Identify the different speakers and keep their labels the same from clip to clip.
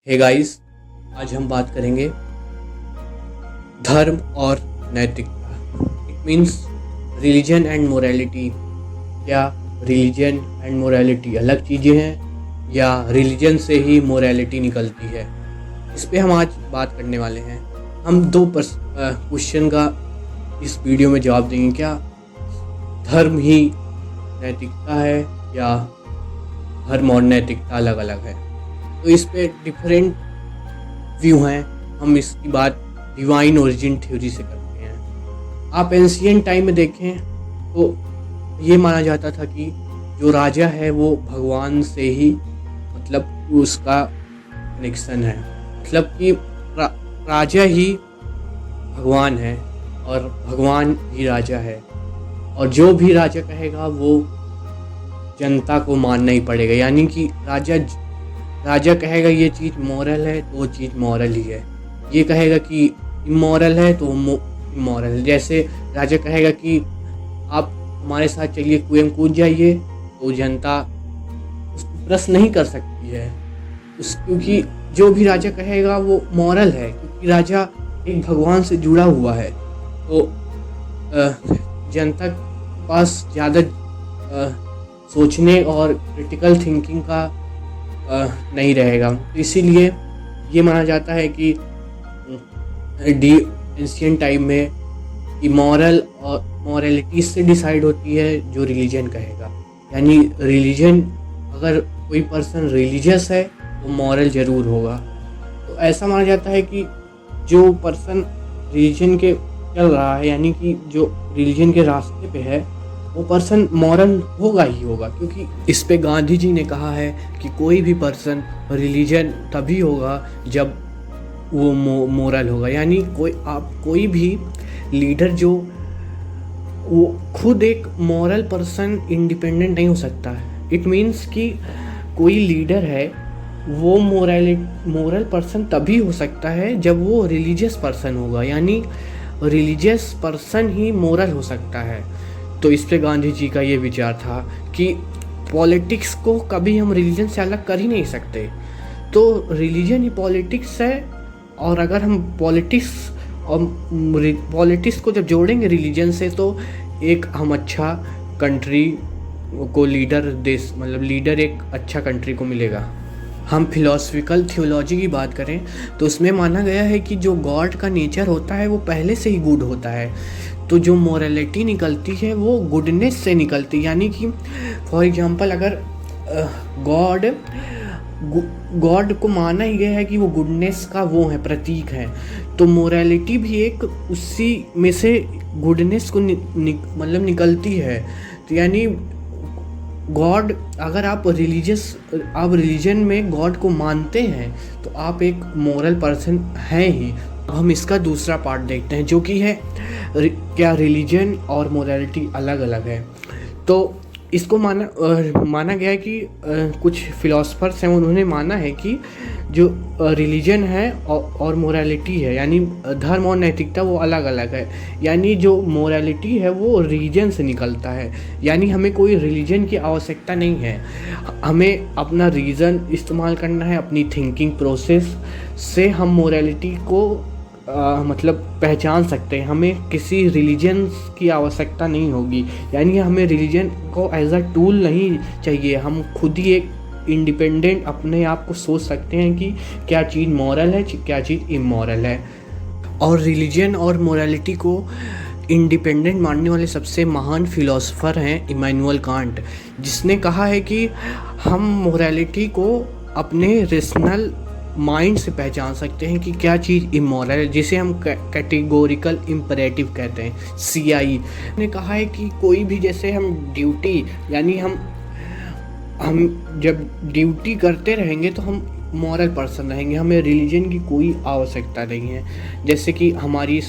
Speaker 1: Hey guys, आज हम बात करेंगे धर्म और नैतिकता। It means religion and morality. क्या रिलीजन एंड मोरालिटी अलग चीज़ें हैं या रिलीजन से ही मोरालिटी निकलती है? इस पे हम आज बात करने वाले हैं। हम दो क्वेश्चन का इस वीडियो में जवाब देंगे। क्या धर्म ही नैतिकता है या धर्म और नैतिकता अलग अलग है? तो इस पे डिफरेंट व्यू हैं। हम इसकी बात डिवाइन ओरिजिन थ्योरी से करते हैं। आप एंशिएंट टाइम में देखें तो ये माना जाता था कि जो राजा है वो भगवान से ही मतलब उसका कनेक्शन है, मतलब कि राजा ही भगवान है और भगवान ही राजा है, और जो भी राजा कहेगा वो जनता को मानना ही पड़ेगा। यानी कि राजा कहेगा ये चीज़ मॉरल है तो वो चीज़ मॉरल ही है, ये कहेगा कि इमोरल है तो इमोरल है। जैसे राजा कहेगा कि आप हमारे साथ चलिए कुएं में कूद जाइए तो जनता उसको प्रश्न नहीं कर सकती है क्योंकि जो भी राजा कहेगा वो मॉरल है, क्योंकि राजा एक भगवान से जुड़ा हुआ है। तो जनता के पास ज़्यादा सोचने और क्रिटिकल थिंकिंग का नहीं रहेगा। तो इसीलिए ये माना जाता है कि एंशिएंट टाइम में इमोरल और मॉरलिटी से डिसाइड होती है जो रिलीजन कहेगा। यानी रिलीजन, अगर कोई पर्सन रिलीजियस है तो मॉरल ज़रूर होगा। तो ऐसा माना जाता है कि जो पर्सन रिलीजन के चल रहा है, यानी कि जो रिलीजन के रास्ते पे है, वो पर्सन मॉरल होगा ही होगा। क्योंकि इस पे गांधी जी ने कहा है कि कोई भी पर्सन रिलीजन तभी होगा जब वो मोरल होगा। यानी कोई भी लीडर जो वो खुद एक मॉरल पर्सन इंडिपेंडेंट नहीं हो सकता है। इट मीन्स कि कोई लीडर है वो मोरल पर्सन तभी हो सकता है जब वो रिलीजियस पर्सन होगा। यानी रिलीजियस पर्सन ही मोरल हो सकता है। तो इस पे गांधी जी का ये विचार था कि पॉलिटिक्स को कभी हम रिलीजन से अलग कर ही नहीं सकते। तो रिलीजन ही पॉलिटिक्स है, और अगर हम पॉलिटिक्स को जब जोड़ेंगे रिलीजन से तो एक हम अच्छा कंट्री को लीडर एक अच्छा कंट्री को मिलेगा। हम फिलोसफिकल थियोलॉजी की बात करें तो उसमें माना गया है कि जो गॉड का नेचर होता है वो पहले से ही गुड होता है। तो जो मोरालिटी निकलती है वो गुडनेस से निकलती है। यानी कि फॉर एग्जांपल अगर गॉड को माना ही गया है कि वो गुडनेस का वो है, प्रतीक है, तो मोरालिटी भी एक उसी में से गुडनेस को मतलब निकलती है। तो यानी गॉड, अगर आप रिलीजन में गॉड को मानते हैं तो आप एक मोरल पर्सन हैं ही। हम इसका दूसरा पार्ट देखते हैं जो कि है क्या रिलीजन और मोरालिटी अलग अलग है। तो इसको माना गया है कि कुछ फिलोसफर्स हैं, उन्होंने माना है कि जो रिलीजन है और मोरालिटी है, यानी धर्म और नैतिकता, वो अलग अलग है। यानी जो मोरालिटी है वो रिलीजन से निकलता है। यानी हमें कोई रिलीजन की आवश्यकता नहीं है, हमें अपना रीज़न इस्तेमाल करना है। अपनी थिंकिंग प्रोसेस से हम मोरालिटी को मतलब पहचान सकते हैं। हमें किसी रिलीजन की आवश्यकता नहीं होगी। यानी हमें रिलीजन को एज अ टूल नहीं चाहिए, हम खुद ही एक इंडिपेंडेंट अपने आप को सोच सकते हैं कि क्या चीज़ मॉरल है, क्या चीज़ इमॉरल है। और रिलीजन और मोरालिटी को इंडिपेंडेंट मानने वाले सबसे महान फिलोसोफर हैं इमैनुअल कांट, जिसने कहा है कि हम मोरालिटी को अपने रेशनल माइंड से पहचान सकते हैं कि क्या चीज़ इमोरल है, जिसे हम कैटेगोरिकल इम्परेटिव कहते हैं, CI ने कहा है कि कोई भी, जैसे हम ड्यूटी, यानी हम जब ड्यूटी करते रहेंगे तो हम मॉरल पर्सन रहेंगे, हमें रिलीजन की कोई आवश्यकता नहीं है। जैसे कि हमारी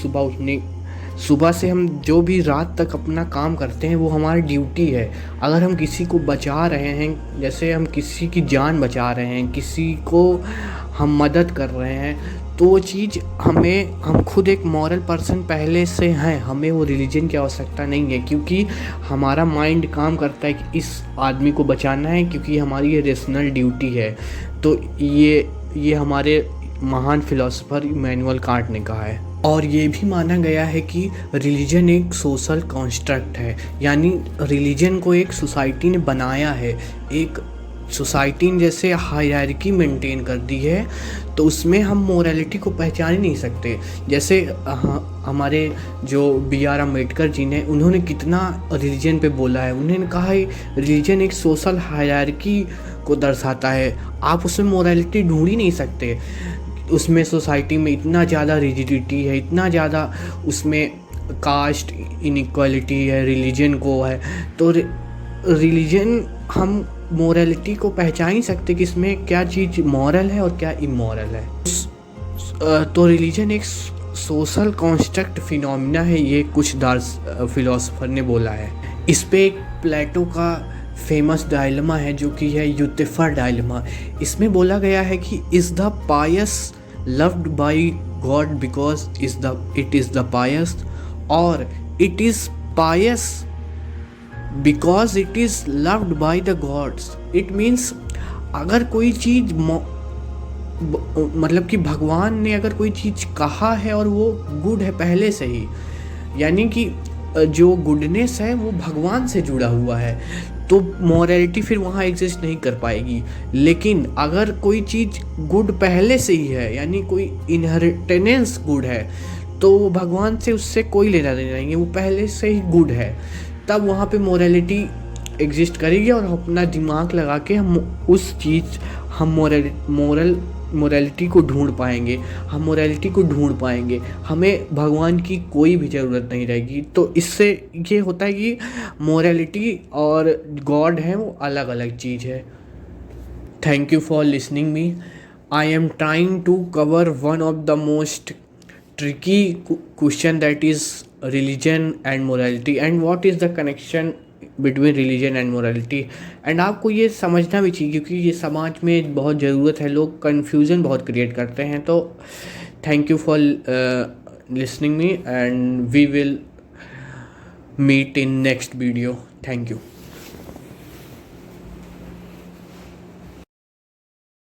Speaker 1: सुबह से हम जो भी रात तक अपना काम करते हैं वो हमारी ड्यूटी है। अगर हम किसी को बचा रहे हैं, जैसे हम किसी की जान बचा रहे हैं, किसी को हम मदद कर रहे हैं, तो वो चीज़ हम खुद एक मॉरल पर्सन पहले से हैं, हमें वो रिलीजन की आवश्यकता नहीं है। क्योंकि हमारा माइंड काम करता है कि इस आदमी को बचाना है, क्योंकि हमारी ये रेशनल ड्यूटी है। तो ये ये हमारे महान फिलोसोफर इमैनुअल कांट ने कहा है। और ये भी माना गया है कि रिलीजन एक सोशल कॉन्स्ट्रक्ट है, यानी रिलीजन को एक सोसाइटी ने बनाया है, एक सोसाइटी ने जैसे हायरार्की मेंटेन कर दी है, तो उसमें हम मोरालिटी को पहचान ही नहीं सकते। जैसे हमारे जो B.R. अम्बेडकर जी ने, उन्होंने कितना रिलीजन पे बोला है। उन्होंने कहा है रिलीजन एक सोशल हायरार्की को दर्शाता है, आप उसमें मोरालिटी ढूंढ ही नहीं सकते। उसमें सोसाइटी में इतना ज़्यादा रिजिडिटी है, इतना ज़्यादा उसमें कास्ट इनइक्वालिटी है, रिलीजन को है, तो रिलीजन हम मोरालिटी को पहचान ही सकते कि इसमें क्या चीज़ मॉरल है और क्या इमोरल है। तो रिलीजन एक सोशल कॉन्स्ट्रक्ट फिनोमिना है, ये कुछ फिलोसोफर ने बोला है। इस पे एक प्लेटो का फेमस डायलेमा है जो कि है यूथिफर डायलेमा। इसमें बोला गया है कि is the pious loved by God because it is the pious, और it is pious because it is loved by the gods. It means अगर कोई चीज़ मतलब कि भगवान ने अगर कोई चीज़ कहा है और वो गुड है पहले से ही, यानी कि जो गुडनेस है वो भगवान से जुड़ा हुआ है, तो मॉरलिटी फिर वहाँ एग्जिस्ट नहीं कर पाएगी। लेकिन अगर कोई चीज़ गुड पहले से ही है, यानी कोई इनहेरिटेंस गुड है, तो वो भगवान से उससे कोई लेना देना नहीं है, वो पहले से ही गुड है, तब वहाँ पे मॉरलिटी एग्जिस्ट करेगी। और अपना दिमाग लगा के हम उस चीज़ हम मोरालिटी को ढूंढ पाएंगे, हमें भगवान की कोई भी ज़रूरत नहीं रहेगी। तो इससे ये होता है कि मोरालिटी और गॉड है वो अलग अलग चीज़ है। Thank you for listening me. I am trying to cover one of the most tricky question, that is religion and morality, and what is the connection between religion and morality। And आपको ये समझना भी चाहिए क्योंकि ये समाज में बहुत ज़रूरत है, लोग कन्फ्यूज़न बहुत क्रिएट करते हैं। तो thank you for listening me, and we will meet in next video. Thank you.